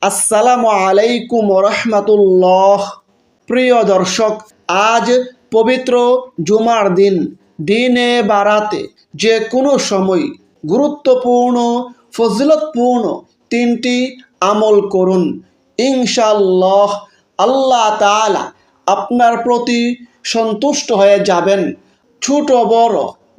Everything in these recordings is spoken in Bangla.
আসসালামু আলাইকুম রহমতুল্লাহ। প্রিয় দর্শক, আজ পবিত্র জুমার দিন। দিনে বারাতে যে কোনো সময় গুরুত্বপূর্ণ ফজিলতপূর্ণ তিনটি আমল করুন। ইনশাআল্লাহ আল্লাহ তাআলা আপনার প্রতি সন্তুষ্ট হয়ে যাবেন। ছোট বড়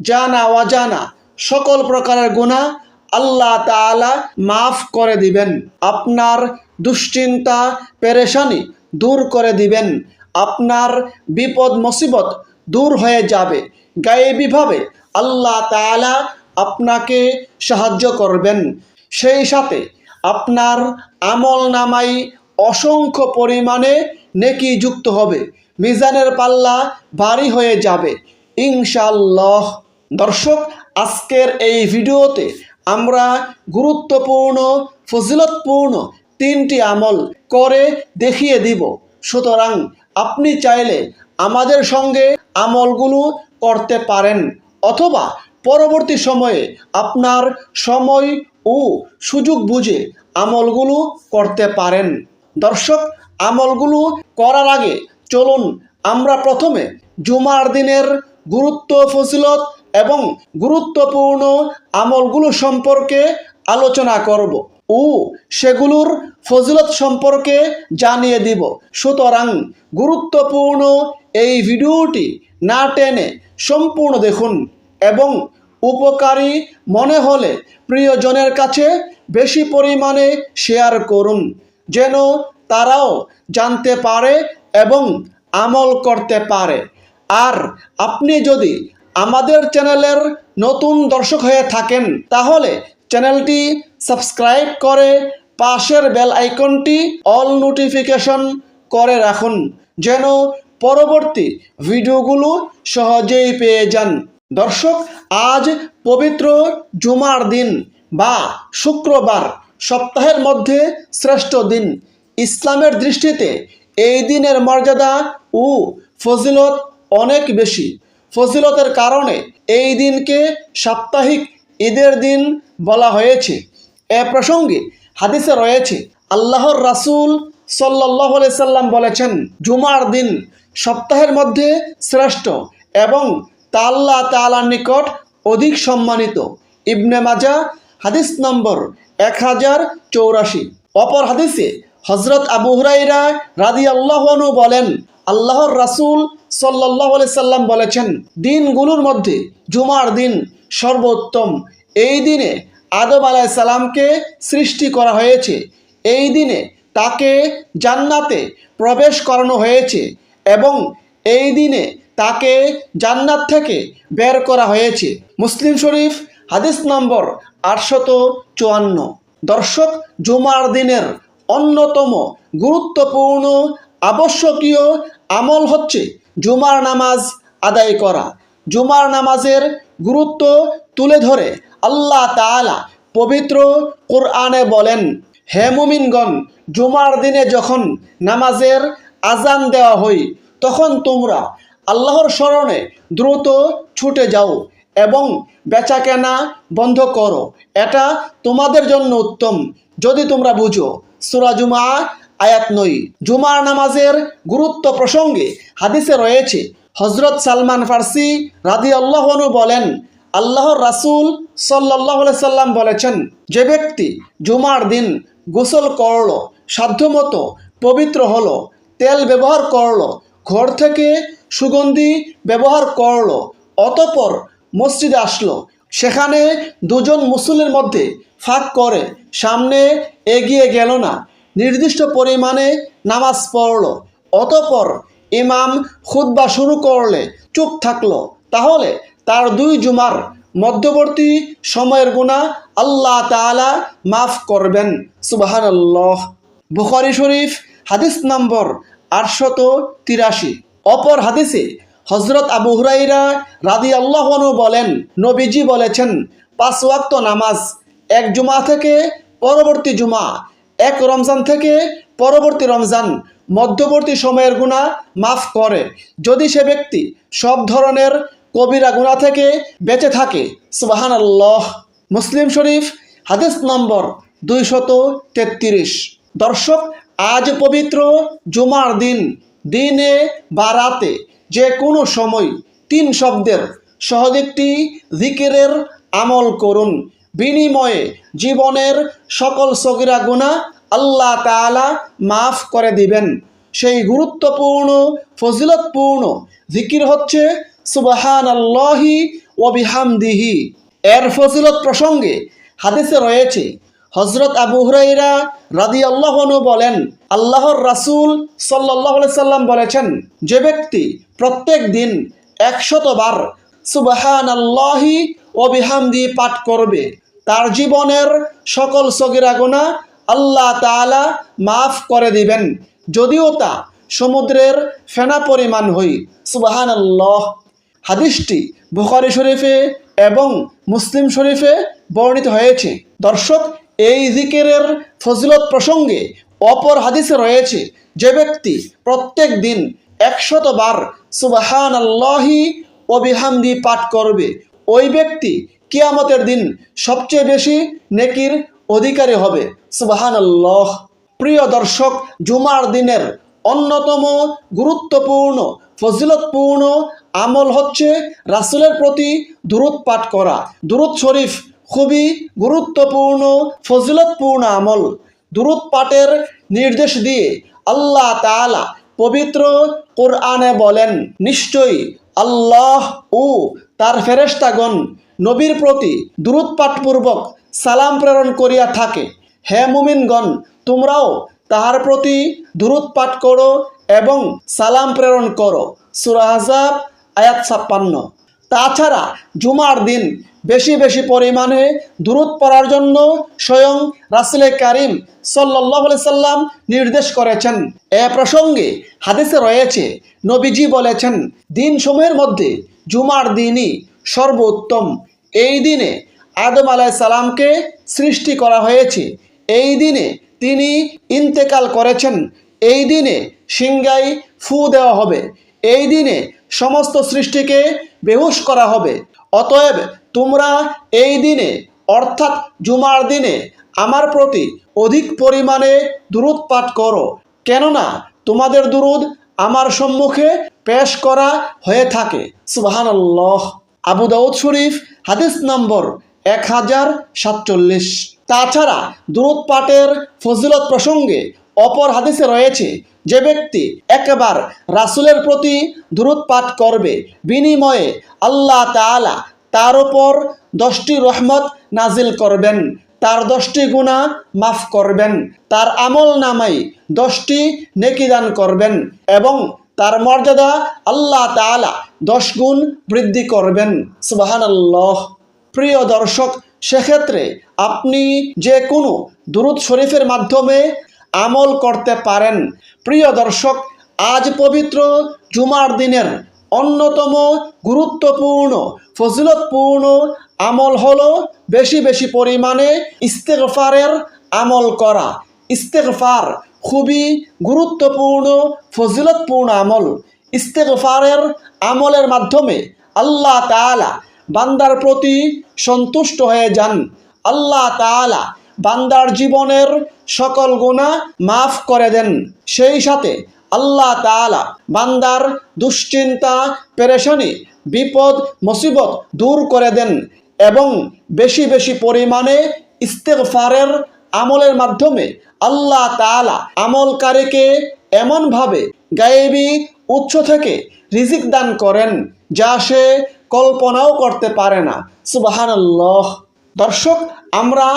জানা অজানা সকল প্রকারের গুনাহ আল্লাহ তাআলা মাফ করে দিবেন। আপনার দুশ্চিন্তা পেরেশানি দূর করে দিবেন। আপনার বিপদ মুসিবত দূর হয়ে যাবে। গায়েবীভাবে আল্লাহ তাআলা আপনাকে সাহায্য করবেন। সেই সাথে আপনার আমল নামাই অসংখ্য পরিমাণে নেকি যুক্ত হবে। মিজানের পাল্লা ভারী হয়ে যাবে ইনশাআল্লাহ। দর্শক, আজকের এই ভিডিওতে আমরা গুরুত্বপূর্ণ ফজিলতপূর্ণ তিনটি আমল করে দেখিয়ে দিব। সুতরাং আপনি চাইলে আমাদের সঙ্গে আমলগুলো করতে পারেন, অথবা পরবর্তী সময়ে আপনার সময় ও সুযোগ বুঝে আমলগুলো করতে পারেন। দর্শক, আমলগুলো করার আগে চলুন আমরা প্রথমে জুমার দিনের গুরুত্ব ফজিলত এবং গুরুত্বপূর্ণ আমলগুলো সম্পর্কে আলোচনা করব ও সেগুলোর ফজিলত সম্পর্কে জানিয়ে দিব। সুতরাং গুরুত্বপূর্ণ এই ভিডিওটি না টেনে সম্পূর্ণ দেখুন এবং উপকারী মনে হলে প্রিয়জনের কাছে বেশি পরিমাণে শেয়ার করুন, যেন তারাও জানতে পারে এবং আমল করতে পারে। আর আপনি যদি আমাদের চ্যানেলের নতুন দর্শক হয়ে থাকেন, তাহলে চ্যানেলটি সাবস্ক্রাইব করে পাশের বেল আইকনটি অল নোটিফিকেশন করে রাখুন, যেন পরবর্তী ভিডিওগুলো সহজেই পেয়ে যান। দর্শক, আজ পবিত্র জুমার দিন বা শুক্রবার, সপ্তাহের মধ্যে শ্রেষ্ঠ দিন। ইসলামের দৃষ্টিতে এই দিনের মর্যাদা ও ফজিলত অনেক বেশি। ফজিলতের কারণে এই দিনকে সাপ্তাহিক ঈদের দিন বলা হয়েছে। এ প্রসঙ্গে হাদিসে রয়েছে, আল্লাহর রাসূল সাল্লাল্লাহু আলাইহি সাল্লাম বলেছেন, জুমার দিন সপ্তাহের মধ্যে শ্রেষ্ঠ এবং তা আল্লাহ তাআলার নিকট অধিক সম্মানিত। ইবনে মাজাহ হাদিস নম্বর 1084। অপর হাদিসে হযরত আবু হুরায়রা রাদিয়াল্লাহু আনহু বলেন, আল্লাহর রাসূল সাল্লাল্লাহু আলাইহি সাল্লাম বলেছেন, দিনগুলোর মধ্যে জুমার দিন সর্বোত্তম। এই দিনে আদম আলাইহিস সালামকে সৃষ্টি করা হয়েছে। এই দিনে তাকে জান্নাতে প্রবেশ করানো হয়েছে এবং এই দিনে তাকে জান্নাত থেকে বের করা হয়েছে। মুসলিম শরীফ হাদিস নম্বর 854। দর্শক, জুমার দিনের অন্যতম গুরুত্বপূর্ণ আবশ্যকীয় আমল হচ্ছে জুমার নামাজ আদায় করা। জুমার নামাজের গুরুত্ব তুলে ধরে আল্লাহ তাআলা পবিত্র কোরআনে বলেন, হে মুমিনগণ, জুমার দিনে যখন নামাজের আজান দেওয়া হয়, তখন তোমরা আল্লাহর স্মরণে দ্রুত ছুটে যাও এবং বেচাকেনা বন্ধ করো। এটা তোমাদের জন্য উত্তম, যদি তোমরা বুঝো। সূরা জুমআ আয়াত 9। জুমার নামাজের গুরুত্ব প্রসঙ্গে হাদিসে রয়েছে, হযরত সালমান ফার্সি রাদিয়াল্লাহু আনহু বলেন, আল্লাহর রাসূল সাল্লাল্লাহু আলাইহি সাল্লাম বলেছেন, যে ব্যক্তি জুমার দিন গোসল করলো, সাধ্যমতো পবিত্র হলো, তেল ব্যবহার করলো, ঘর থেকে সুগন্ধি ব্যবহার করলো, অতঃপর মসজিদে আসলো, সেখানে দুজন মুসল্লির মধ্যে ফাঁক করে সামনে এগিয়ে গেল না, নির্দিষ্ট পরিমাণে নামাজ পড়লো, অতঃপর ইমাম খুতবা শুরু করলে চুপ থাকলো, তাহলে তার 2 জুমার মধ্যবর্তী সময়ের গুনাহ আল্লাহ তাআলা মাফ করবেন। সুবহানাল্লাহ। বুখারী শরীফ হাদিস নম্বর 883। অপর হাদিসে হযরত আবু হুরায়রা রাদিয়াল্লাহু আনহু বলেন, নবীজি বলেছেন, 5 ওয়াক্ত নামাজ এক জুমা থেকে পরবর্তী জুমা, এক রমজান থেকে পরবর্তী রমজান মধ্যবর্তী সময়ের গুনাহ মাফ করে, যদি সে ব্যক্তি সব ধরনের কবিরা গুনাহ থেকে বেঁচে থাকে। সুবহানাল্লাহ। মুসলিম শরীফ হাদিস নম্বর 233। দর্শক, আজ পবিত্র জুমার দিন, দিনে বা রাতে যে কোনো সময় 3 শব্দের সহজ একটি জিকিরের আমল করুন। বিনিময়ে জীবনের সকল সগীরা গুনাহ আল্লাহ তাআলা মাফ করে দিবেন। সেই গুরুত্বপূর্ণ ফজিলতপূর্ণ জিকির হচ্ছে সুবহানাল্লাহি ওয়া বিহামদিহি। এর ফজিলত প্রসঙ্গে হাদিসে রয়েছে, হযরত আবু হুরায়রা রাদিয়াল্লাহু আনহু বলেন, আল্লাহর রাসূল সাল্লাল্লাহু আলাইহি সাল্লাম বলেছেন, যে ব্যক্তি প্রত্যেক দিন 100 বার সুবহানাল্লাহি ওয়া বিহামদি পাঠ করবে, তার জীবনের সকল সগীরা গুনাহ আল্লাহ তাআলা মাফ করে দিবেন, যদিও তা সমুদ্রের ফেনা পরিমাণ হয়। সুবহানাল্লাহ। হাদিসটি বুখারী শরীফে এবং মুসলিম শরীফে বর্ণিত হয়েছে। দর্শক, এই জিকিরের ফজিলত প্রসঙ্গে অপর হাদিসে রয়েছে, যে ব্যক্তি প্রত্যেক দিন 100 বার সুবহানাল্লাহি ওয়া বিহামদি পাঠ করবে, ওই ব্যক্তি কিয়ামতের দিন সবচেয়ে বেশি নেকির অধিকারী হবে। সুবহানাল্লাহ। প্রিয় দর্শক, জুমার দিনের অন্যতম গুরুত্বপূর্ণ ফজিলতপূর্ণ আমল হচ্ছে রাসূলের প্রতি দুরূদ পাঠ করা। দুরূদ শরীফ খুবই গুরুত্বপূর্ণ ফজিলতপূর্ণ আমল। দুরূদ পাঠের নির্দেশ দিয়ে আল্লাহ তাআলা পবিত্র কোরআনে বলেন, নিশ্চয়ই আল্লাহ ও তার ফেরেশতাগণ নবীর প্রতি দুরূদ পাঠপূর্বক সালাম প্রেরণ করিয়া থাকে। হে মুমিনগণ, তোমরাও তাহার প্রতি দুরূদ পাঠ করো এবং সালাম প্রেরণ করো। সূরা আহজাব আয়াত 56। তাছাড়া জুমার দিন বেশি বেশি পরিমাণে দুরূদ পড়ার জন্য স্বয়ং রাসূল কারীম সাল্লাল্লাহু আলাইহি সাল্লাম নির্দেশ করেছেন। এ প্রসঙ্গে হাদিসে রয়েছে, নবীজি বলেছেন, দিন সমূহের মধ্যে জুমার দিনই সর্বোত্তম। এই দিনে আদম আলাইহিস সালামকে সৃষ্টি করা হয়েছে। এই দিনে তিনি ইন্তেকাল করেছেন। এই দিনে সিংহায় ফু দেওয়া হবে। এই দিনে সমস্ত সৃষ্টিকে বেহুশ করা হবে। অতএব তোমরা এই দিনে অর্থাৎ জুমার দিনে আমার প্রতি অধিক পরিমাণে দুরূদ পাঠ করো, কেননা তোমাদের দুরূদ আমার সম্মুখে পেশ করা হয়ে থাকে। সুবহানাল্লাহ। আবু দাউদ শরীফ হাদিস নম্বর 1047। তাছাড়া দুরূদ পাঠের ফজিলত প্রসঙ্গে অপর হাদিসে রয়েছে, যে ব্যক্তি একবার রাসূলের প্রতি দুরূদ পাঠ করবে, বিনিময়ে আল্লাহ তাআলা তার উপর 10টি রহমত নাজিল করবেন, তার 10টি গুনাহ মাফ করবেন, তার আমল নামায় 10টি নেকি দান করবেন এবং তার মর্যাদা আল্লাহ তাআলা 10 গুণ বৃদ্ধি করবেন। সুবহানাল্লাহ। প্রিয় দর্শক, সেক্ষেত্রে আপনি যে কোনো দুরূদ শরীফের মাধ্যমে আমল করতে পারেন। প্রিয় দর্শক, আজ পবিত্র জুমার দিনের অন্যতম গুরুত্বপূর্ণ ফজিলতপূর্ণ আমল হলো বেশি বেশি পরিমাণে ইস্তেগফারের আমল করা। ইস্তেগফার খুবই গুরুত্বপূর্ণ ফজিলতপূর্ণ আমল। ইস্তেগফারের আমলের মাধ্যমে আল্লাহ তাআলা বান্দার প্রতি সন্তুষ্ট হয়ে যান। আল্লাহ তাআলা বান্দার জীবনের সকল গুনাহ মাফ করে দেন। সেই সাথে আল্লাহ তাআলা বান্দার দুশ্চিন্তা, পেরেশানি, বিপদ, মুসিবত দূর করে দেন এবং বেশি বেশি পরিমাণে ইস্তেগফারের আমলের মাধ্যমে আল্লাহ তাআলা আমলকারীকে এমনভাবে গায়েবী উৎস থেকে রিজিক দান করেন, যা সে কল্পনাও করতে পারে না। সুবহানাল্লাহ। দর্শক, আমরা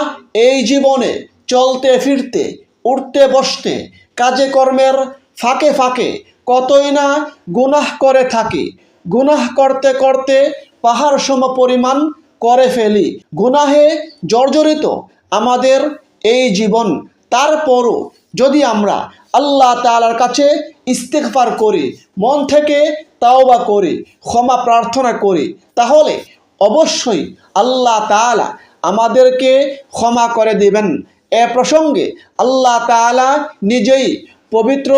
এই জীবনে চলতে ফিরতে, উঠতে বসতে, কাজে কর্মের ফাঁকে ফাঁকে কতই না গুনাহ করে থাকি। গুনাহ করতে করতে পাহাড় সম পরিমাণ করে ফেলি। গুনাহে জর্জরিত আমাদের এই জীবন। তারপরও যদি আমরা আল্লাহ তাআলার কাছে ইস্তেগফার করি, মন থেকে তাওবা করি, ক্ষমা প্রার্থনা করি, তাহলে অবশ্যই আল্লাহ তাআলা আমাদেরকে ক্ষমা করে দিবেন। এ প্রসঙ্গে আল্লাহ তাআলা নিজেই পবিত্র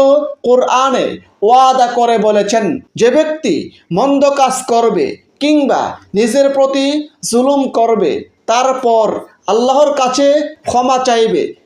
কোরআনে ওয়াদা করে বলেছেন, যে ব্যক্তি মন্দ কাজ করবে কিংবা নিজের প্রতি জুলুম করবে, তারপর আল্লাহর কাছে ক্ষমা চাইবে,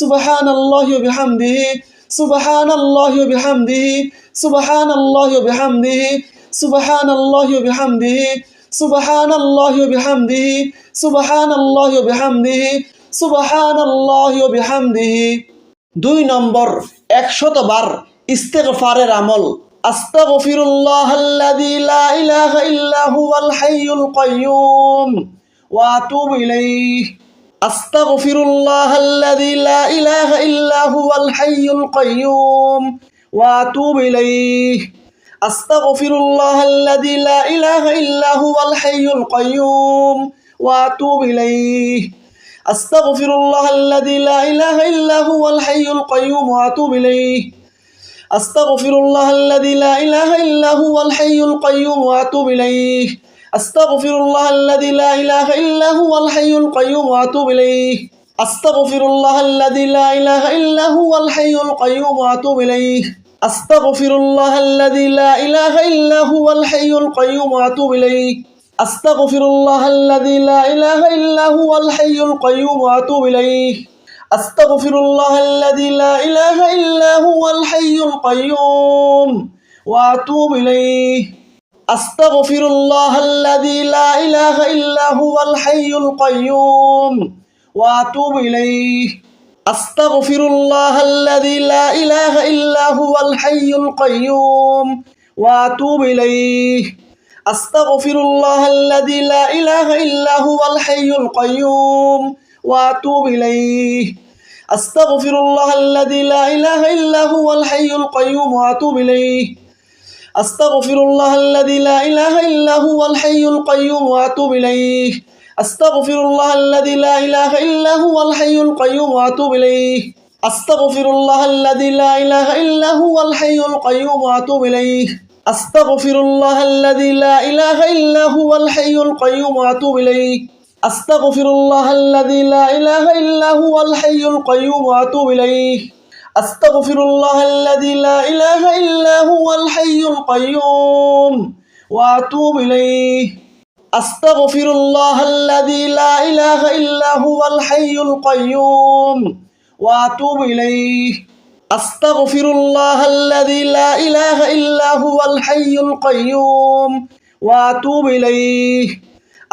সুবহানাল্লাহি ওয়া বিহামদিহি সুবহানাল্লাহি ওয়া বিহামদিহি সুবহানাল্লাহি ওয়া বিহামদিহি সুবহানাল্লাহি ওয়া বিহামদিহি সুবহানাল্লাহি ওয়া বিহামদিহি সুবহানাল্লাহি ওয়া বিহামদিহি সুবহানাল্লাহি ওয়া বিহামদিহি। 2 নম্বর 100 বার ইস্তেগফারের আমল। আস্তাগফিরুল্লাহাল্লাযী লা ইলাহা ইল্লা হুয়াল হাইয়ুল কাইয়্যুম ওয়া আতুবু ইলাইহি। আস্তাগফিরুল্লাহাল্লাযী লা ইলাহা ইল্লা হুয়াল হাইয়ুল কাইয়্যুম ওয়া আতুবু ইলাইহি। আস্তাগফিরুল্লাহাল্লাযী লা ইলাহা ইল্লা হুয়াল হাইয়ুল কাইয়্যুম ওয়া আতুবু ইলাইহি। আস্তাগফিরুল্লাহাল্লাযী লা ইলাহা ইল্লা হুয়াল হাইয়ুল কাইয়্যুম ওয়া আতুবু ইলাইহি। আস্তাগফিরুল্লাহাল্লাযী লা ইলাহা ইল্লা হুয়াল হাইয়ুল কাইয়্যুম ওয়া আতুবু ইলাইহি। আস্তাগফিরুল্লাহাল্লাযী লা ইলাহা ইল্লা হুয়াল হাইয়ুল কাইয়্যুম ওয়া আতুবু ইলাইহি। আস্তাগফিরুল্লাহাল্লাযী লা ইলাহা ইল্লা হুয়াল হাইয়ুল কাইয়্যুম ওয়া আতুবু ইলাইহি। আস্তাগফিরুল্লাহাল্লাযী লা ইলাহা ইল্লা হুয়াল হাইয়ুল কাইয়্যুম ওয়া আতুবু ইলাইহি। আস্তাগফিরুল্লাহাল্লাযী লা ইলাহা ইল্লা হুয়াল হাইয়ুল কাইয়্যুম ওয়া আতুবু ইলাইহি। আস্তাগফিরুল্লাহাল্লাযী লা ইলাহা ইল্লা হুয়াল হাইয়ুল কাইয়্যুম ওয়া আতুবু ইলাইহি। আস্তাগফিরুল্লাহাল্লাযী লা ইলাহা ইল্লা হুয়াল হাইয়ুল কাইয়্যুম ওয়া আতুবু ইলাইহি। আস্তাগফিরুল্লাহাল্লাযী লা ইলাহা ইল্লা হুয়াল হাইয়ুল কাইয়্যুম ওয়া আতুবু ইলাইহি। আস্তাগফিরুল্লাহাল্লাযী লা ইলাহা ইল্লা হুয়াল হাইয়ুল কাইয়্যুম ওয়া আতুবু ইলাইহি। আস্তাগফিরুল্লাহাল্লাযী লা ইলাহা ইল্লা হুয়াল হাইয়ুল কাইয়্যুম ওয়া আতুবু ইলাইহি। আস্তাগফিরুল্লাহাল্লাযী লা ইলাহা ইল্লা হুয়াল হাইয়ুল কাইয়্যুম ওয়া আতুবু ইলাইহি। আস্তাগফিরুল্লাহাল্লাযী লা ইলাহা ইল্লা হুয়াল হাইয়ুল কাইয়্যুম ওয়া আতুবু ইলাইহি। আস্তাগফিরুল্লাহাল্লাযী লা ইলাহা ইল্লা হুয়াল হাইয়ুল কাইয়্যুম ওয়া আতুবু ইলাইহি। আস্তাগফিরুল্লাহাল্লাযী লা ইলাহা ইল্লা হুয়াল হাইয়ুল কাইয়্যুম ওয়া আতুবু ইলাইহি। আস্তাগফিরুল্লাহাল্লাযী লা ইলাহা ইল্লা হুয়াল হাইয়ুল কাইয়্যুম ওয়া আতুবু ইলাইহি। আস্তাগফিরুল্লাহাল্লাযী লা ইলাহা ইল্লা হুয়াল হাইয়ুল কাইয়্যুম ওয়া আতুবু ইলাইহি। আস্তাগফিরুল্লাহাল্লাযী লা ইলাহা ইল্লা হুয়াল হাইয়ুল কাইয়্যুম ওয়া আতুবু ইলাইহি। আস্তাগফিরুল্লাহাল্লাযী লা ইলাহা ইল্লা হুয়াল হাইয়ুল কাইয়্যুম ওয়া আতুবু ইলাইহি। আস্তাগফিরুল্লাহাল্লাযী লা ইলাহা ইল্লা হুয়াল হাইয়ুল কাইয়্যুম ওয়া আতুবু ইলাইহি। আস্তাগফিরুল্লাহাল্লাযী লা ইলাহা ইল্লা হুয়াল হাইয়ুল কাইয়্যুম ওয়া আতুবু ইলাইহি।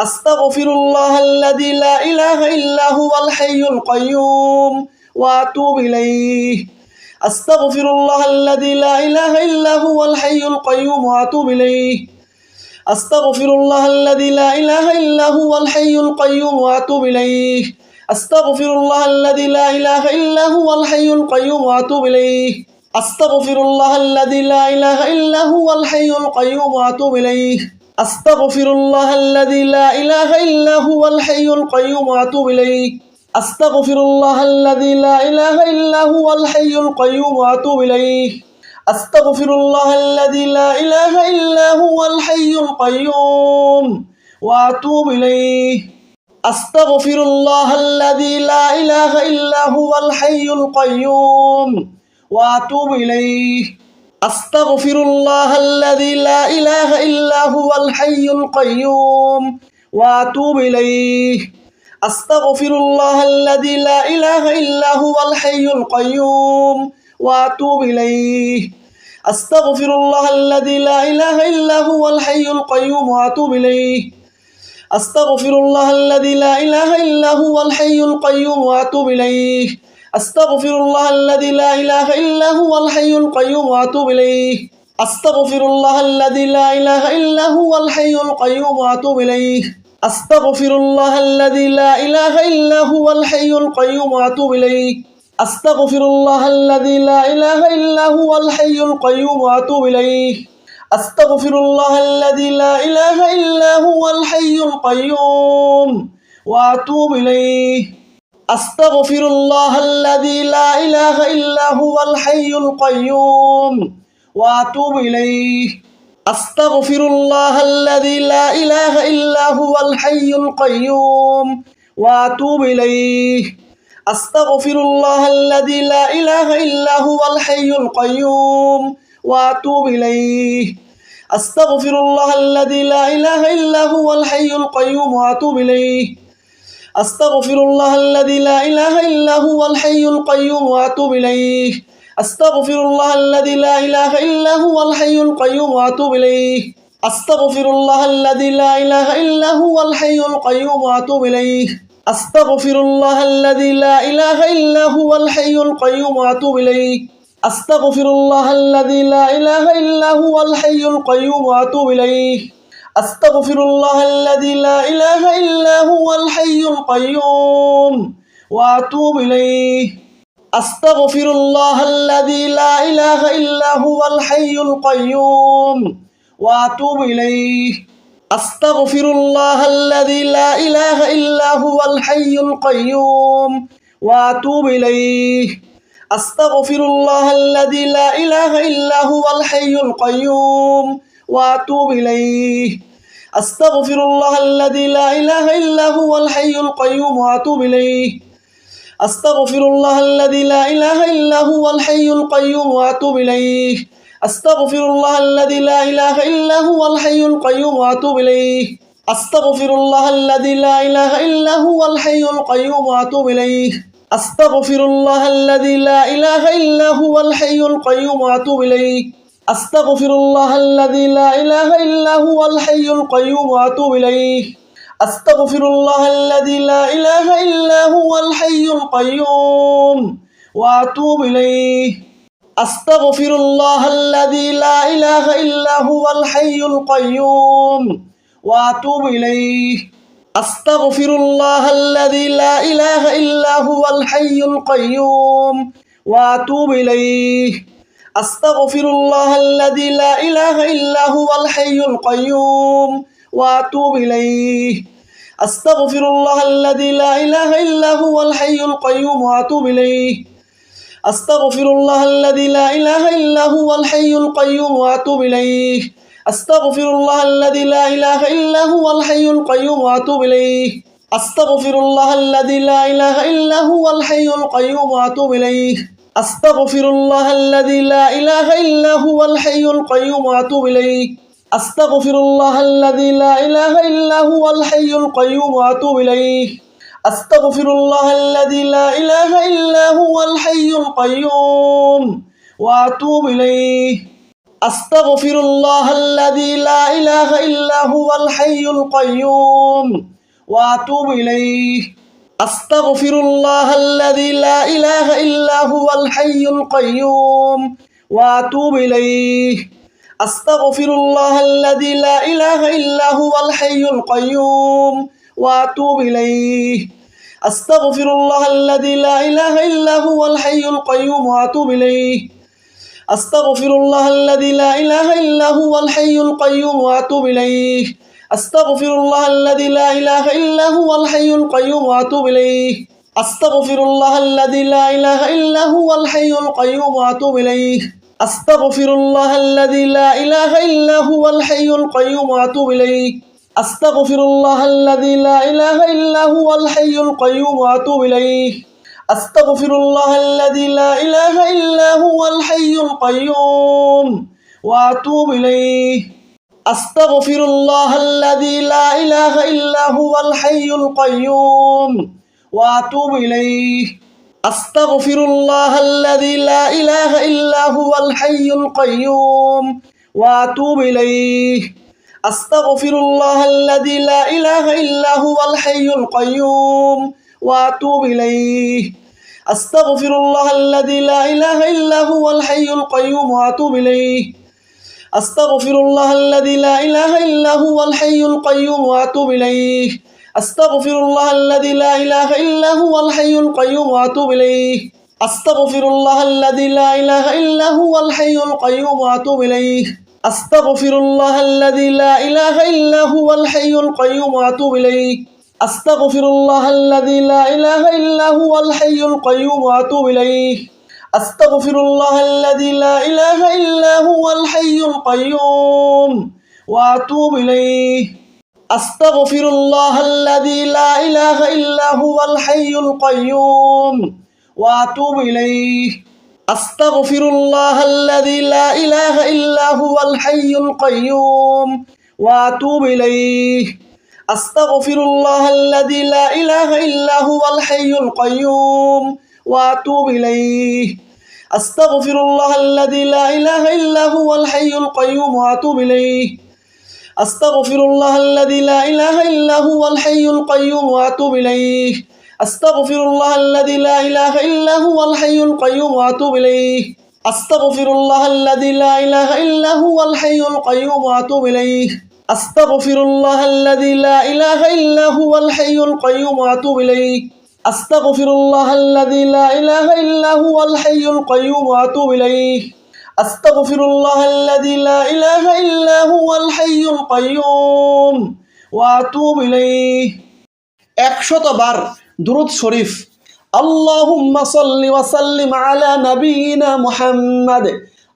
আস্তাগফিরুল্লাহাল্লাযী লা ইলাহা ইল্লা হুয়াল হাইয়ুল কাইয়্যুম ওয়া আতুবু ইলাইহি। আস্তাগফিরুল্লাহাল্লাযী লা ইলাহা ইল্লা হুয়াল হাইয়ুল কাইয়্যুম ওয়া আতুবু ইলাইহি। আস্তাগফিরুল্লাহাল্লাযী লা ইলাহা ইল্লা হুয়াল হাইয়ুল কাইয়্যুম ওয়া আতুবু ইলাইহি। আস্তাগফিরুল্লাহাল্লাযী লা ইলাহা ইল্লা হুয়াল হাইয়ুল কাইয়্যুম ওয়া আতুবু ইলাইহি। আস্তাগফিরুল্লাহাল্লাযী লা ইলাহা ইল্লা হুয়াল হাইয়ুল কাইয়্যুম ওয়া আতুবু ইলাইহি। আস্তাগফিরুল্লাহাল্লাযী লা ইলাহা ইল্লা হুয়াল হাইয়ুল কাইয়্যুম ওয়া আতুবু ইলাইহি। আস্তাগফিরুল্লাহাল্লাযী লা ইলাহা ইল্লা হুয়াল হাইয়ুল কাইয়্যুম ওয়া আতুবু ইলাইহি। আস্তাগফিরুল্লাহাল্লাযী লা ইলাহা ইল্লা হুয়াল হাইয়ুল কাইয়্যুম ওয়া আতুবু ইলাইহি। আস্তাগফিরুল্লাহাল্লাযী লা ইলাহা ইল্লা হুয়াল হাইয়ুল কাইয়্যুম ওয়া আতুবু ইলাইহি। আস্তাগফিরুল্লাহাল্লাযী লা ইলাহা ইল্লা হুয়াল হাইয়ুল কাইয়্যুম ওয়া আতুবু ইলাইহি। আস্তাগফিরুল্লাহাল্লাযী লা ইলাহা ইল্লা হুয়াল হাইয়ুল কাইয়্যুম ওয়া আতুবু ইলাইহি। আস্তাগফিরুল্লাহাল্লাযী লা ইলাহা ইল্লা হুয়াল হাইয়ুল কাইয়্যুম ওয়া আতুবু ইলাইহি। আস্তাগফিরুল্লাহাল্লাযী লা ইলাহা ইল্লা হুয়াল হাইয়ুল কাইয়্যুম ওয়া আতুবু ইলাইহি। আস্তাগফিরুল্লাহাল্লাযী লা ইলাহা ইল্লা হুয়াল হাইয়ুল কাইয়্যুম ওয়া আতুবু ইলাইহি। আস্তাগফিরুল্লাহাল্লাযী লা ইলাহা ইল্লা হুয়াল হাইয়ুল কাইয়্যুম ওয়া আতুবু ইলাইহি। আস্তাগফিরুল্লাহাল্লাযী লা ইলাহা ইল্লা হুয়াল হাইয়ুল কাইয়্যুম ওয়া আতুবু ইলাইহি। আস্তাগফিরুল্লাহাল্লাযী লা ইলাহা ইল্লা হুয়াল হাইয়ুল কাইয়্যুম ওয়া আতুবু ইলাইহি। আস্তাগফিরুল্লাহাল্লাযী লা ইলাহা ইল্লা হুয়াল হাইয়ুল কাইয়্যুম ওয়া আতুবু ইলাইহি। আস্তাগফিরুল্লাহাল্লাযী লা ইলাহা ইল্লা হুয়াল হাইয়ুল কাইয়্যুম ওয়া আতুবু ইলাইহি। আস্তাগফিরুল্লাহাল্লাযী লা ইলাহা ইল্লা হুয়াল হাইয়ুল কাইয়্যুম ওয়া আতুবু ইলাইহি। আস্তাগফিরুল্লাহ আল্লাযী লা ইলাহা ইল্লা হুয়াল হাইয়ুল কাইয়্যুম ওয়া আতুবু ইলাইহি আস্তাগফিরুল্লাহ আল্লাযী লা ইলাহা ইল্লা হুয়াল হাইয়ুল কাইয়্যুম ওয়া আতুবু ইলাইহি আস্তাগফিরুল্লাহ আল্লাযী লা ইলাহা ইল্লা হুয়াল হাইয়ুল কাইয়্যুম ওয়া আতুবু ইলাইহি আস্তাগফিরুল্লাহ আল্লাযী লা ইলাহা ইল্লা হুয়াল হাইয়ুল কাইয়্যুম ওয়া আতুবু ইলাইহি আস্তাগফিরুল্লাহ আল্লাযী লা ইলাহা ইল্লা হুয়াল হাইয়ুল কাইয়্যুম ওয়া আতুবু ইলাইহি আস্তাগফিরুল্লাহ আল্লাযী লা ইলাহা ইল্লা হুয়াল হাইয়ুল কাইয়্যুম ওয়া আতুবু ইলাইহি আস্তাগফিরুল্লাহ আল্লাযী লা ইলাহা ইল্লা হুয়াল হাইয়ুল কাইয়্যুম ওয়া আতুবু ইলাইহি আস্তাগফিরুল্লাহ আল্লাযী লা ইলাহা ইল্লা হুয়াল হাইয়ুল কাইয়্যুম ওয়া আতুবু ইলাইহি আস্তাগফিরুল্লাহ আল্লাযী লা ইলাহা ইল্লা হুয়াল হাইয়ুল কাইয়্যুম ওয়া আতুবু ইলাইহি আস্তাগফিরুল্লাহ আল্লাযী লা ইলাহা ইল্লা হুয়াল হাইয়ুল কাইয়্যুম ওয়া আতুবু ইলাইহি আস্তাগফিরুল্লাহ আল্লাযী লা ইলাহা ইল্লা হুয়াল হাইয়ুল কাইয়্যুম ওয়া আতুবু ইলাইহি আস্তাগফিরুল্লাহ আল্লাযী লা ইলাহা ইল্লা হুয়াল হাইয়ুল কাইয়্যুম ওয়া আতুবু ইলাইহি আস্তাগফিরুল্লাহ আল্লাযী লা ইলাহা ইল্লা হুয়াল হাইয়ুল কাইয়্যুম ওয়া আতুবু ইলাইহি আস্তাগফিরুল্লাহ আল্লাযী লা ইলাহা ইল্লা হুয়াল হাইয়ুল কাইয়্যুম ওয়া আতুবু ইলাইহি আস্তাগফিরুল্লাহ আল্লাযী লা ইলাহা ইল্লা হুয়াল হাইয়ুল কাইয়্যুম ওয়া আতুবু ইলাইহি আস্তাগফিরুল্লাহ আল্লাযী লা ইলাহা ইল্লা হুয়াল হাইয়ুল কাইয়্যুম ওয়া আতুবু ইলাইহি আস্তাগফিরুল্লাহ আল্লাযী লা ইলাহা ইল্লা হুয়াল হাইয়ুল কাইয়্যুম ওয়া আতুবু ইলাইহি আস্তাগফিরুল্লাহ আল্লাযী লা ইলাহা ইল্লা হুয়াল হাইয়ুল কাইয়্যুম ওয়া আতুবু ইলাইহি আস্তাগফিরুল্লাহ আল্লাযী লা ইলাহা ইল্লা হুয়াল হাইয়ুল কাইয়্যুম ওয়া আতুবু ইলাইহি আস্তাগফিরুল্লাহ আল্লাযী লা ইলাহা ইল্লা হুয়াল হাইয়ুল কাইয়্যুম ওয়া আতুবু ইলাইহি আস্তাগফিরুল্লাহ আল্লাযী লা ইলাহা ইল্লা হুয়াল হাইয়ুল কাইয়্যুম ওয়া আতুবু ইলাইহি আস্তাগফিরুল্লাহ আল্লাযী লা ইলাহা ইল্লা হুয়াল হাইয়ুল কাইয়্যুম ওয়া আতুবু ইলাইহি আস্তাগফিরুল্লাহ আল্লাযী লা ইলাহা ইল্লা হুয়াল হাইয়ুল কাইয়্যুম ওয়া আতুবু ইলাইহি আস্তাগফিরুল্লাহ আল্লাযী লা ইলাহা ইল্লা হুয়াল হাইয়ুল কাইয়্যুম ওয়া আতুবু ইলাইহি আস্তাগফিরুল্লাহ আল্লাযী লা ইলাহা ইল্লা হুয়াল হাইয়ুল কাইয়্যুম ওয়া আতুবু ইলাইহি আস্তাগফিরুল্লাহ আল্লাযী লা ইলাহা ইল্লা হুয়াল হাইয়ুল কাইয়্যুম ওয়া আতুবু ইলাইহি আস্তাগফিরুল্লাহ আল্লাযী লা ইলাহা ইল্লা হুয়াল হাইয়ুল কাইয়্যুম ওয়া আতুবু ইলাইহি আস্তাগফিরুল্লাহ আল্লাযী লা ইলাহা ইল্লা হুয়াল হাইয়ুল কাইয়্যুম ওয়া আতুবু ইলাইহি আস্তাগফিরুল্লাহ আল্লাযী লা ইলাহা ইল্লা হুয়াল হাইয়ুল কাইয়্যুম ওয়া আতুবু ইলাইহি আস্তাগফিরুল্লাহ আল্লাযী লা ইলাহা ইল্লা হুয়াল হাইয়ুল কাইয়্যুম ওয়া আতুবু ইলাইহি আস্তাগফিরুল্লাহ আল্লাযী লা ইলাহা ইল্লা হুয়াল হাইয়ুল কাইয়্যুম ওয়া আতুবু ইলাইহি আস্তাগফিরুল্লাহ আল্লাযী লা ইলাহা ইল্লা হুয়াল হাইয়ুল কাইয়্যুম ওয়া আতুবু ইলাইহি আস্তাগফিরুল্লাহ আল্লাযী লা ইলাহা ইল্লা হুয়াল হাইয়ুল কাইয়্যুম ওয়া আতুবু ইলাইহি আস্তাগফিরুল্লাহ আল্লাযী লা ইলাহা ইল্লা হুয়াল হাইয়ুল কাইয়্যুম ওয়া আতুবু ইলাইহি আস্তাগফিরুল্লাহ আল্লাযী লা ইলাহা ইল্লা হুয়াল হাইয়ুল কাইয়্যুম ওয়া আতুবু ইলাইহি আস্তাগফিরুল্লাহ আল্লাযী লা ইলাহা ইল্লা হুয়াল হাইয়ুল কাইয়্যুম ওয়া আতুবু ইলাইহি আস্তাগফিরুল্লাহ আল্লাযী লা ইলাহা ইল্লা হুয়াল হাইয়ুল কাইয়্যুম ওয়া আতুবু ইলাইহি আস্তাগফিরুল্লাহ আল্লাযী লা ইলাহা ইল্লা হুয়াল হাইয়ুল কাইয়্যুম ওয়া আতুবু ইলাইহি আস্তাগফিরুল্লাহ আল্লাযী লা ইলাহা ইল্লা হুয়াল হাইয়ুল কাইয়্যুম ওয়া আতুবু ইলাইহি আস্তাগফিরুল্লাহ আল্লাযী লা ইলাহা ইল্লা হুয়াল হাইয়ুল কাইয়্যুম ওয়া আতুবু ইলাইহি আস্তাগফিরুল্লাহ আল্লাযী লা ইলাহা ইল্লা হুয়াল হাইয়ুল কাইয়্যুম ওয়া আতুবু ইলাইহি আস্তাগফিরুল্লাহ আল্লাযী লা ইলাহা ইল্লা হুয়াল হাইয়ুল কাইয়্যুম ওয়া আতুবু ইলাইহি আস্তাগফিরুল্লাহ আল্লাযী লা ইলাহা ইল্লা হুয়াল হাইয়ুল কাইয়্যুম ওয়া আতুবু ইলাইহি আস্তাগফিরুল্লাহ আল্লাযী লা ইলাহা ইল্লা হুয়াল হাইয়ুল কাইয়্যুম ওয়া আতুবু ইলাইহি আস্তাগফিরুল্লাহ আল্লাযী লা ইলাহা ইল্লা হুয়াল হাইয়ুল কাইয়্যুম ওয়া আতুবু ইলাইহি আস্তাগফিরুল্লাহ আল্লাযী লা ইলাহা ইল্লা হুয়াল হাইয়ুল কাইয়্যুম ওয়া আতুবু ইলাইহি আস্তাগফিরুল্লাহ আল্লাযী লা ইলাহা ইল্লা হুয়াল হাইয়ুল কাইয়্যুম ওয়া আতুবু ইলাইহি আস্তাগফিরুল্লাহ আল্লাযী লা ইলাহা ইল্লা হুয়াল হাইয়ুল কাইয়্যুম ওয়া আতুবু ইলাইহি আস্তাগফিরুল্লাহাল্লাযী লা ইলাহা ইল্লা হুয়াল হাইয়ুল কাইয়্যুম ওয়া আতুবু ইলাইহি আস্তাগফিরুল্লাহাল্লাযী লা ইলাহা ইল্লা হুয়াল হাইয়ুল কাইয়্যুম ওয়া আতুবু ইলাইহি আস্তাগফিরুল্লাহাল্লাযী লা ইলাহা ইল্লা হুয়াল হাইয়ুল কাইয়্যুম ওয়া আতুবু ইলাইহি আস্তাগফিরুল্লাহাল্লাযী লা ইলাহা ইল্লা হুয়াল হাইয়ুল কাইয়্যুম ওয়া আতুবু ইলাইহি আস্তাগফিরুল্লাহাল্লাযী লা ইলাহা ইল্লা হুয়াল হাইয়ুল কাইয়্যুম ওয়া আতুবু ইলাইহি আস্তাগফিরুল্লাহাল্লাযী লা ইলাহা ইল্লা হুয়াল হাইয়ুল কাইয়্যুম ওয়া আতুবু ইলাইহি আস্তাগফিরুল্লাহাল্লাযী লা ইলাহা ইল্লা হুয়াল হাইয়ুল কাইয়্যুম ওয়া আতুবু ইলাইহি আস্তাগফিরুল্লাহাল্লাযী লা ইলাহা ইল্লা হুয়াল হাইয়ুল কাইয়্যুম ওয়া আতুবু ইলাইহি 100 বার দুরূদ শরীফ আল্লাহুম্মা সাল্লি ওয়া সাল্লিম আলা নাবিয়িনা মুহাম্মাদ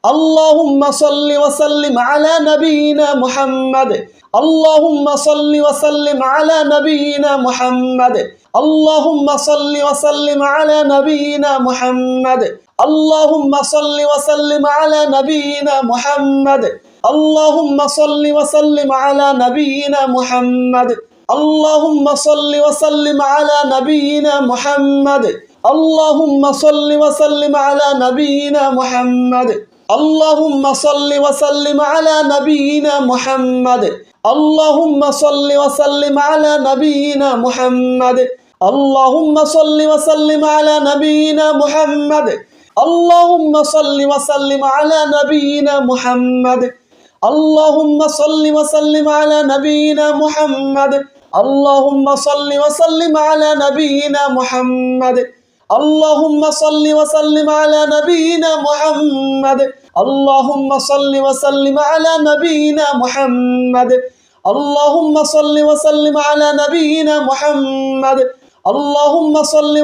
আল্লাহুম্মা সাল্লি ওয়া সাল্লিম আলা নাবিয়িনা মুহাম্মাদ আল্লাহুম্মা সাল্লি ওয়া সাল্লিম আলা নাবিয়িনা মুহাম্মাদ আল্লাহুম্মা সাল্লি ওয়া সাল্লিম আলা নাবিয়িনা মুহাম্মাদ আল্লাহুম্মা সাল্লি ওয়া সাল্লিম আলা নাবিয়িনা মুহাম্মাদ আল্লাহুম্মা সাল্লি ওয়া সাল্লিম আলা নাবিয়িনা মুহাম্মাদ আল্লাহুম্মা সাল্লি ওয়া সাল্লিম আলা নাবিয়িনা মুহাম্মাদ আল্লাহুম্মা সাল্লি ওয়া সাল্লিম আলা নাবিয়িনা মুহাম্মাদ আল্লাহুম্মা সাল্লি ওয়া সাল্লিম আলা নাবিয়িনা মুহাম্মাদ আল্লাহুম্মা সাল্লি ওয়া সাল্লিম আলা নাবিয়িনা মুহাম্মাদ আল্লাহুম্মা সাল্লি ওয়া সাল্লিম আলা নাবিয়িনা মুহাম্মাদ আল্লাহুম্মা সাল্লি ওয়া সাল্লিম আলা নাবিয়িনা মুহাম্মাদ আল্লাহুম্মা সাল্লি ওয়া সাল্লিম আলা নাবিয়িনা মুহাম্মাদ আল্লাহুম্মা সাল্লি ওয়া সাল্লিম আলা নাবিয়িনা মুহাম্মাদ আল্লাহুম্মা সাল্লি ওয়া সাল্লিম আলা নাবিয়িনা মুহাম্মাদ আল্লাহুম্মা সাল্লি ওয়া সাল্লিম আলা নাবিয়িনা মুহাম্মাদ আল্লাহুম্মা সাল্লি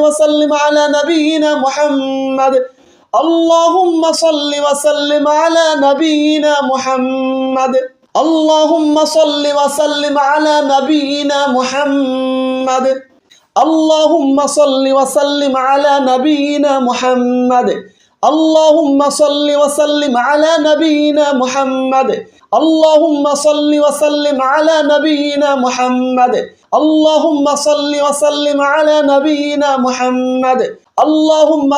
ওয়া সাল্লিম আলা নাবিয়িনা মুহাম্মাদ আল্লাহুম্মা সাল্লি ওয়া সাল্লিম আলা নাবিয়িনা মুহাম্মাদ আল্লাহুম্মা সাল্লি ওয়া সাল্লিম আলা নাবিয়িনা মুহাম্মাদ আল্লাহুম্মা সাল্লি ওয়া সাল্লিম আলা নাবিয়িনা মুহাম্মাদ আল্লাহুম্মা সাল্লি ওয়া সাল্লিম আলা নাবিয়িনা মুহাম্মাদ আল্লাহুম্মা সাল্লি ওয়া সাল্লিম আলা নাবিয়িনা মুহাম্মাদ আল্লাহুম্মা সাল্লি ওয়া সাল্লিম আলা নাবিয়িনা মুহাম্মাদ আল্লাহুম্মা সাল্লি ওয়া সাল্লিম আলা নাবিয়িনা মুহাম্মাদ আল্লাহুম্মা সাল্লি ওয়া সাল্লিম আলা নাবিয়িনা মুহাম্মাদ আল্লাহুম্মা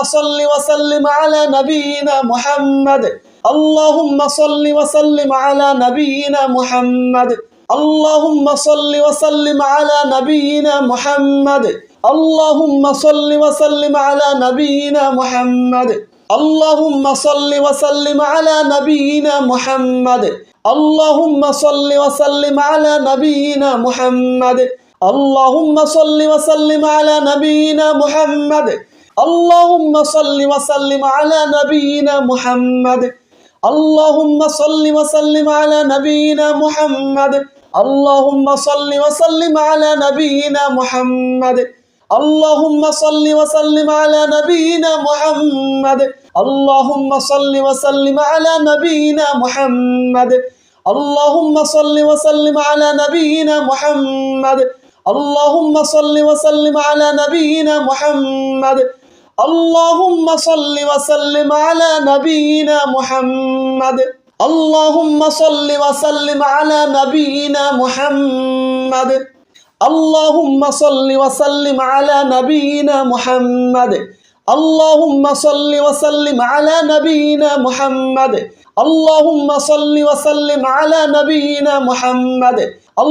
সাল্লি ওয়া সাল্লিম আলা নাবিয়িনা মুহাম্মাদ আল্লাহুম্মা সাল্লি ওয়া সাল্লিম আলা নাবিয়িনা মুহাম্মাদ আল্লাহুম্মা সাল্লি ওয়া সাল্লিম আলা নাবিয়িনা মুহাম্মাদ আল্লাহুম্মা সাল্লি ওয়া সাল্লিম আলা নাবিয়িনা মুহাম্মাদ আল্লাহুম্মা সাল্লি ওয়া সাল্লিম আলা নাবিয়িনা মুহাম্মাদ আল্লাহুম্মা সাল্লি ওয়া সাল্লিম আলা নাবিয়িনা মুহাম্মাদ আল্লাহুম্মা সাল্লি ওয়া সাল্লিম আলা নাবিয়িনা মুহাম্মাদ আল্লাহুম্মা সাল্লি ওয়া সাল্লিম আলা নাবিয়িনা মুহাম্মাদ আল্লাহুম্মা সাল্লি ওয়া সাল্লিম আলা নাবিয়িনা মুহাম্মাদ আল্লাহুম্মা সাল্লি ওয়া সাল্লিম আলা নাবিয়িনা মুহাম্মাদ আল্লাহুম্মা সাল্লি ওয়া সাল্লিম আলা নাবিয়িনা মুহাম্মাদ আল্লাহুম্মা সাল্লি ওয়া সাল্লিম আলা নাবিয়িনা মুহাম্মাদ আল্লাহুম্মা সাল্লি ওয়া সাল্লিম আলা নাবিয়িনা মুহাম্মাদ আল্লাহুম্মা সাল্লি ওয়া সাল্লিম আলা নাবিয়িনা মুহাম্মাদ আল্লাহুম্মা সাল্লি ওয়া সাল্লিম আলা নাবিয়িনা মুহাম্মাদ আল্লাহুম্মা সাল্লি ওয়া সাল্লিম আলা নাবিয়িনা মুহাম্মাদ আল্লাহুম্মা সাল্লি ওয়া সাল্লিম আলা নাবিয়িনা মুহাম্মাদ আল্লাহুম্মা সাল্লি ওয়া সাল্লিম আলা নাবিয়িনা মুহাম্মাদ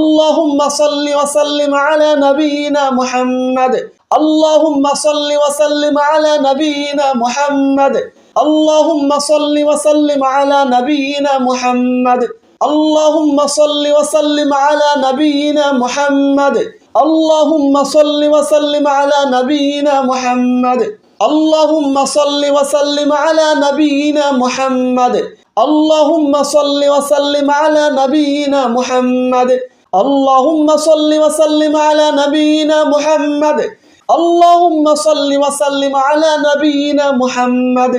আল্লাহুম্মা সাল্লি ওয়া সাল্লিম আলা নাবিয়িনা মুহাম্মাদ আল্লাহুম্মা সাল্লি ওয়া সাল্লিম আলা নাবিয়িনা মুহাম্মাদ আল্লাহুম্মা সাল্লি ওয়া সাল্লিম আলা নাবিয়িনা মুহাম্মাদ আল্লাহুম্মা সাল্লি ওয়া সাল্লিম আলা নাবিয়িনা মুহাম্মাদ আল্লাহুম্মা সাল্লি ওয়া সাল্লিম আলা নাবিয়িনা মুহাম্মাদ আল্লাহুম্মা সাল্লি ওয়া সাল্লিম আলা নাবিয়িনা মুহাম্মাদ আল্লাহুম্মা সাল্লি ওয়া সাল্লিম আলা নাবিয়িনা মুহাম্মাদ আল্লাহুম্মা সাল্লি ওয়া সাল্লিম আলা নাবিয়িনা মুহাম্মাদ আল্লাহুম্মা সাল্লি ওয়া সাল্লিম আলা নাবিয়িনা মুহাম্মাদ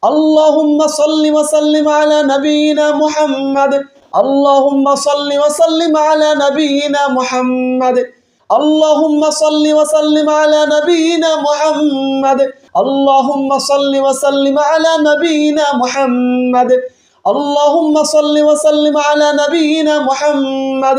আল্লাহুম্মা সাল্লি ওয়া সাল্লিম আলা নাবিয়িনা মুহাম্মাদ আল্লাহুম্মা সাল্লি ওয়া সাল্লিম আলা নাবিয়িনা মুহাম্মাদ আল্লাহুম্মা সাল্লি ওয়া সাল্লিম আলা নাবিয়িনা মুহাম্মাদ আল্লাহুম্মা সাল্লি ওয়া সাল্লিম আলা নাবিয়িনা মুহাম্মাদ আল্লাহুম্মা সাল্লি ওয়া সাল্লিম আলা নাবিয়িনা মুহাম্মাদ